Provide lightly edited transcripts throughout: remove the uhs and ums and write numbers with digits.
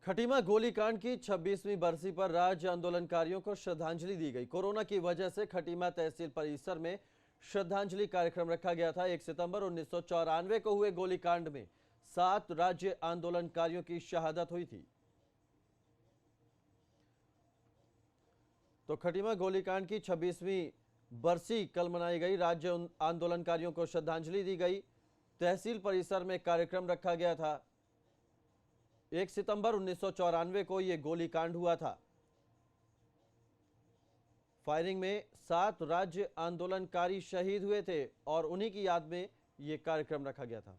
खटीमा गोलीकांड की 26वीं बरसी पर राज्य आंदोलनकारियों को श्रद्धांजलि दी गई। कोरोना की वजह से खटीमा तहसील परिसर में श्रद्धांजलि कार्यक्रम रखा गया था। 1 सितंबर 1994 को हुए गोलीकांड में 7 राज्य आंदोलनकारियों की शहादत हुई थी। तो खटीमा गोलीकांड की 26वीं बरसी कल मनाई गई। राज्य आंदोलनकारियों को श्रद्धांजलि दी गई। तहसील परिसर में कार्यक्रम रखा गया था। 1 सितंबर 1994 को यह गोलीकांड हुआ था। फायरिंग में 7 राज्य आंदोलनकारी शहीद हुए थे और उन्हीं की याद में यह कार्यक्रम रखा गया था।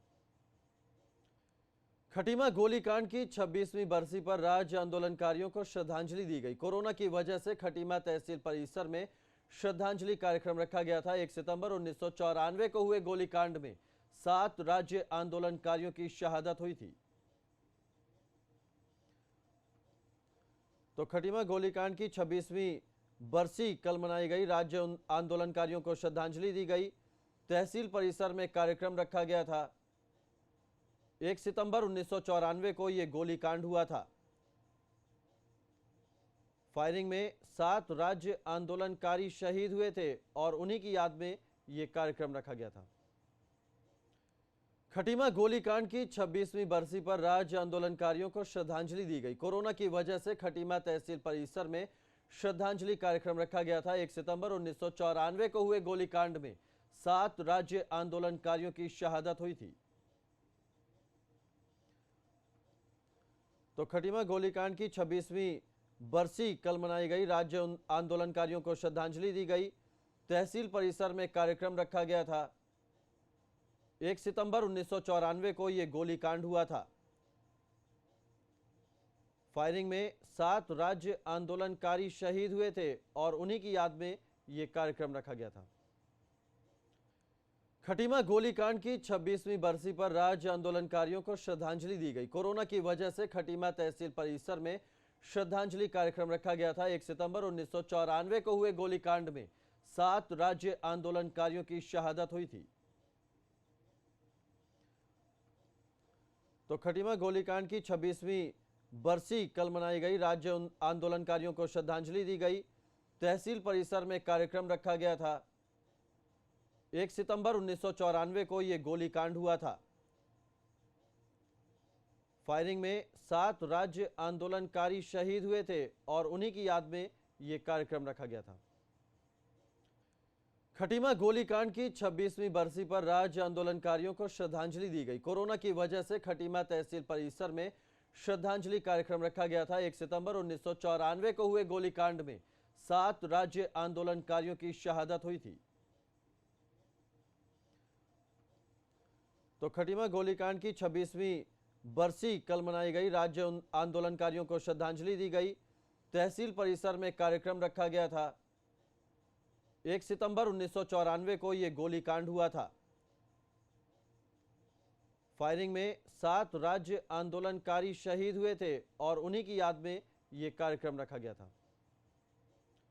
खटीमा गोलीकांड की 26वीं बरसी पर राज्य आंदोलनकारियों को श्रद्धांजलि दी गई। कोरोना की वजह से खटीमा तहसील परिसर में श्रद्धांजलि कार्यक्रम रखा गया था। 1 सितंबर 1994 को हुए गोलीकांड में 7 राज्य आंदोलनकारियों की शहादत हुई थी। तो खटीमा गोलीकांड की 26वीं बरसी कल मनाई गई। राज्य आंदोलनकारियों को श्रद्धांजलि दी गई। तहसील परिसर में कार्यक्रम रखा गया था। 1 सितंबर 1994 को यह गोलीकांड हुआ था। फायरिंग में 7 राज्य आंदोलनकारी शहीद हुए थे और उन्हीं की याद में यह कार्यक्रम रखा गया था। खटीमा गोलीकांड की 26वीं बरसी पर राज्य आंदोलनकारियों को श्रद्धांजलि दी गई। कोरोना की वजह से खटीमा तहसील परिसर में श्रद्धांजलि कार्यक्रम रखा गया था। 1 सितंबर 1994 को हुए गोलीकांड में 7 राज्य आंदोलनकारियों की शहादत हुई थी। तो खटीमा गोलीकांड की 26वीं बरसी कल मनाई गई। राज्य आंदोलनकारियों को श्रद्धांजलि दी गई। तहसील परिसर में कार्यक्रम रखा गया था। 1 सितंबर 1994 को यह गोलीकांड हुआ था। फायरिंग में 7 राज्य आंदोलनकारी शहीद हुए थे और उन्हीं की याद में यह कार्यक्रम रखा गया था। खटीमा गोलीकांड की 26वीं बरसी पर राज्य आंदोलनकारियों को श्रद्धांजलि दी गई। कोरोना की वजह से खटीमा तहसील परिसर में श्रद्धांजलि कार्यक्रम रखा गया था। 1 सितंबर 1994 को हुए गोलीकांड में 7 राज्य आंदोलनकारियों की शहादत हुई थी। तो खटीमा गोलीकांड की 26वीं बरसी कल मनाई गई। राज्य आंदोलनकारियों को श्रद्धांजलि दी गई। तहसील परिसर में कार्यक्रम रखा गया था। 1 सितंबर 1994 को यह गोलीकांड हुआ था। फायरिंग में 7 राज्य आंदोलनकारी शहीद हुए थे और उन्हीं की याद में यह कार्यक्रम रखा गया था। खटीमा गोलीकांड की 26वीं बरसी पर राज्य आंदोलनकारियों को श्रद्धांजलि दी गई। कोरोना की वजह से खटीमा तहसील परिसर में श्रद्धांजलि कार्यक्रम रखा गया था। 1 सितंबर 1994 को हुए गोलीकांड में 7 राज्य आंदोलनकारियों की शहादत हुई थी। तो खटीमा गोलीकांड की 26वीं बरसी कल मनाई गई। राज्य आंदोलनकारियों को श्रद्धांजलि दी गई। तहसील परिसर में कार्यक्रम रखा गया था। 1 सितंबर 1994 को यह गोलीकांड हुआ था। फायरिंग में 7 राज्य आंदोलनकारी शहीद हुए थे और उन्हीं की याद में यह कार्यक्रम रखा गया था।